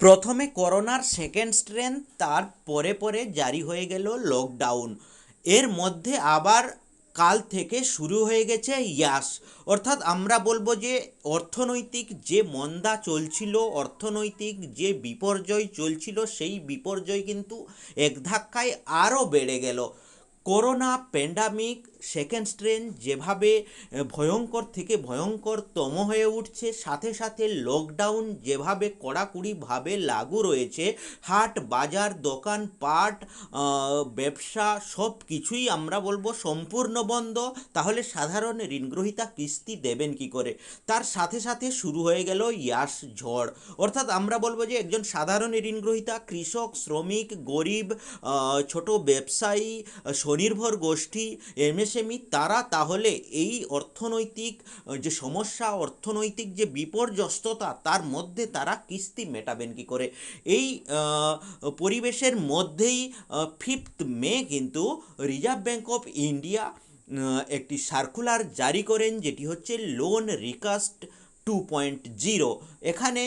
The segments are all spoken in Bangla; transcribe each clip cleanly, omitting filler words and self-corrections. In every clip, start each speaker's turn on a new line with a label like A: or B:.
A: প্রথমে করোনার সেকেন্ড স্ট্রেন, তার পরে পরে জারি হয়ে গেল লকডাউন। এর মধ্যে আবার কাল থেকে শুরু হয়ে গেছে ইয়াস, অর্থাৎ আমরা বলবো যে অর্থনৈতিক যে মন্দা চলছিল, অর্থনৈতিক যে বিপর্যয় চলছিল, সেই বিপর্যয় কিন্তু এক ধাক্কায় আরও বেড়ে গেল। করোনা প্যান্ডামিক সেকেন্ড স্ট্রেন যেভাবে ভয়ঙ্কর থেকে ভয়ঙ্করতম হয়ে উঠছে, সাথে সাথে লকডাউন যেভাবে কড়াকড়িভাবে লাগু রয়েছে, হাট বাজার দোকানপাট ব্যবসা সব কিছুই আমরা বলবো সম্পূর্ণ বন্ধ। তাহলে সাধারণ ঋণগ্রহীতা কিস্তি দেবেন কি করে? তার সাথে সাথে শুরু হয়ে গেল ইয়াস ঝড়, অর্থাৎ আমরা বলবো যে একজন সাধারণ ঋণগ্রহীতা, কৃষক, শ্রমিক, গরিব, ছোট ব্যবসায়ী, স্বনির্ভর গোষ্ঠী, এমএসএমই, তারা তাহলে এই অর্থনৈতিক যে সমস্যা, অর্থনৈতিক যে বিপর্যস্ততা, তার মধ্যে তারা কিস্তি মেটাবেন কি করে? এই পরিবেশের মধ্যেই 5th মে কিন্তু রিজার্ভ ব্যাঙ্ক অফ ইন্ডিয়া একটি সার্কুলার জারি করেন, যেটি হচ্ছে লোন রিকাস্ট 2.0। এখানে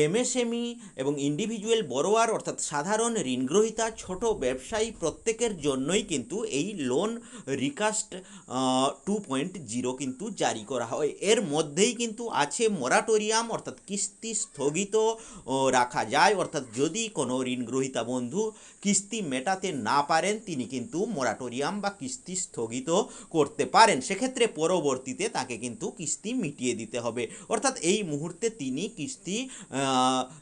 A: এমএসএমই এবং ইন্ডিভিজুয়াল বড়োয়ার অর্থাৎ সাধারণ ঋণগ্রহীতা, ছোট ব্যবসায়ী প্রত্যেকের জন্যই কিন্তু এই লোন রিকাস্ট 2.0 কিন্তু জারি করা হয়। এর মধ্যেই কিন্তু আছে মোরাটোরিয়াম, অর্থাৎ কিস্তি স্থগিত রাখা যায়, অর্থাৎ যদি কোনো ঋণগ্রহীতা বন্ধু কিস্তি মেটাতে না পারেন, তিনি কিন্তু মোরাটোরিয়াম বা কিস্তি স্থগিত করতে পারেন। সেক্ষেত্রে পরবর্তীতে তাকে কিন্তু কিস্তি মিটিয়ে দিতে হবে, অর্থাৎ এই মুহূর্তে তিনি কিস্তি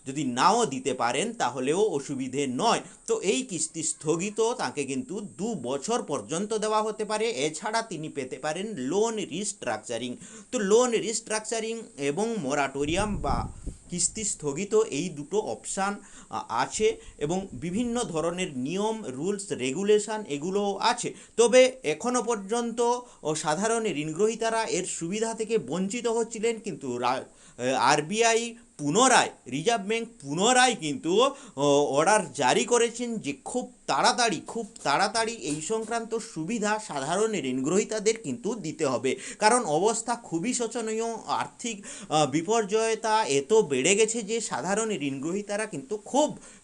A: যদি নাও দিতে পারেন তাহলেও অসুবিধে নয়। তো এই কিস্তি স্থগিত তাকে কিন্তু 2 বছর পর্যন্ত দেওয়া হতে পারে। এছাড়া তিনি পেতে পারেন লোন রিস্ট্রাকচারিং। তো লোন রিস্ট্রাকচারিং এবং মোরাটোরিয়াম বা কিস্তি স্থগিত, এই দুটো অপশান আছে এবং বিভিন্ন ধরনের নিয়ম, রুলস, রেগুলেশন এগুলোও আছে। তবে এখনও পর্যন্ত সাধারণ ঋণগ্রহীতারা এর সুবিধা থেকে বঞ্চিত হচ্ছিলেন, কিন্তু আরবিআই পুনরায়, রিজার্ভ ব্যাঙ্ক পুনরায় কিন্তু অর্ডার জারি করেছেন যে খুব তাড়াতাড়ি এই সংক্রান্ত সুবিধা সাধারণ ঋণগ্রহীতাদের কিন্তু দিতে হবে, কারণ অবস্থা খুবই শোচনীয়। আর্থিক বিপর্যয়তা এত বেড়ে গেছে যে সাধারণ ঋণগ্রহীতারা কিন্তু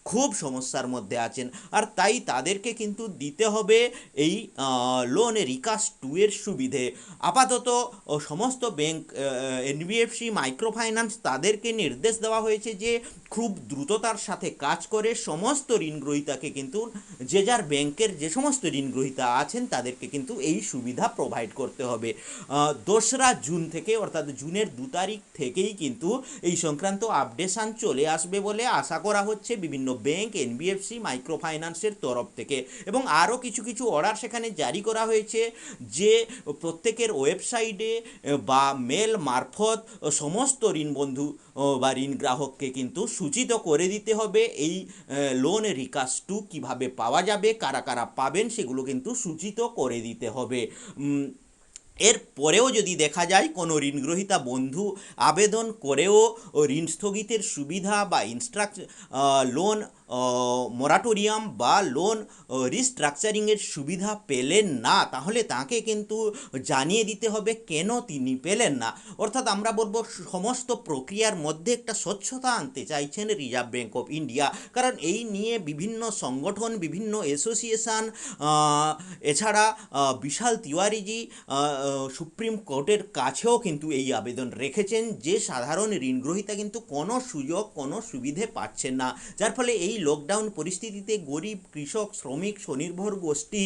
A: খুব সমস্যার মধ্যে আছেন, আর তাই তাদেরকে কিন্তু দিতে হবে এই লোন রিকাস্ট 2 এর সুবিধে। আপাতত সমস্ত ব্যাংক, এনবিএফসি, মাইক্রো ফাইন্যান্স, তাদেরকে নির্দেশ দেওয়া হয়েছে যে খুব দ্রুততার সাথে কাজ করে সমস্ত ঋণগ্রহীতাকে কিন্তু, যে যার ব্যাংকের যে সমস্ত ঋণগ্রহীতা আছেন তাদেরকে কিন্তু এই সুবিধা প্রোভাইড করতে হবে। 2রা জুন থেকে, অর্থাৎ জুনের 2 তারিখ থেকেই কিন্তু এই সংক্রান্ত আপডেশন চলে আসবে বলে আশা করা হচ্ছে বিভিন্ন ব্যাংক, এনবিএফসি, মাইক্রো ফাইন্যান্সের তরফ থেকে। এবং আরও কিছু অর্ডার সেখানে জারি করা হয়েছে যে প্রত্যেকের ওয়েবসাইটে বা মেল মারফত সমস্ত ঋণবন্ধু বা ঋণ গ্রাহককে কিন্তু সূচিত করে দিতে হবে এই লোন রিকাস্ট 2 কীভাবে পাওয়া যাবে, কারা কারা পাবেন সেগুলো কিন্তু সূচিত করে দিতে হবে। এর পরেও যদি দেখা যায় কোনো ঋণগ্রহীতা বন্ধু আবেদন করেও ঋণ স্থগিতের সুবিধা বা লোন মোরাটোরিয়াম বা লোন রিস্ট্রাকচারিংয়ের সুবিধা পেলেন না, তাহলে তাকে কিন্তু জানিয়ে দিতে হবে কেন তিনি পেলেন না। অর্থাৎ আমরা বলবো সমস্ত প্রক্রিয়ার মধ্যে একটা স্বচ্ছতা আনতে চাইছেন রিজার্ভ ব্যাঙ্ক অফ ইন্ডিয়া, কারণ এই নিয়ে বিভিন্ন সংগঠন, বিভিন্ন অ্যাসোসিয়েশান, এছাড়া বিশাল তিওয়ারিজি সুপ্রিম কোর্টের কাছেও কিন্তু এই আবেদন রেখেছেন যে সাধারণ ঋণগ্রহীতা কিন্তু কোনো সুযোগ, কোনো সুবিধে পাচ্ছেন না, যার ফলে এই লকডাউন পরিস্থিতিতে গরিব, কৃষক, শ্রমিক, স্বনির্ভর গোষ্ঠী,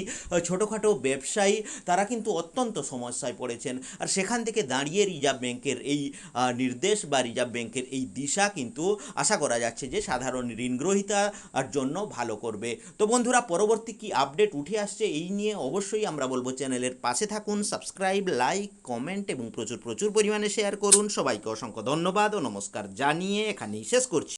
A: ছোটোখাটো ব্যবসায়ী, তারা কিন্তু অত্যন্ত সমস্যায় পড়েছেন। আর সেখান থেকে দাঁড়িয়ে রিজার্ভ ব্যাংকের এই নির্দেশ বা রিজার্ভ ব্যাংকের এই দিশা কিন্তু আশা করা যাচ্ছে যে সাধারণ ঋণগ্রহীতার জন্য ভালো করবে। তো বন্ধুরা, পরবর্তী কি আপডেট উঠে আসছে এই নিয়ে অবশ্যই আমরা বলবো চ্যানেলের পাশে থাকুন, সাবস্ক্রাইব, লাইক, কমেন্ট এবং প্রচুর পরিমাণে শেয়ার করুন। সবাইকে অসংখ্য ধন্যবাদ ও নমস্কার জানিয়ে এখানেই শেষ করছি।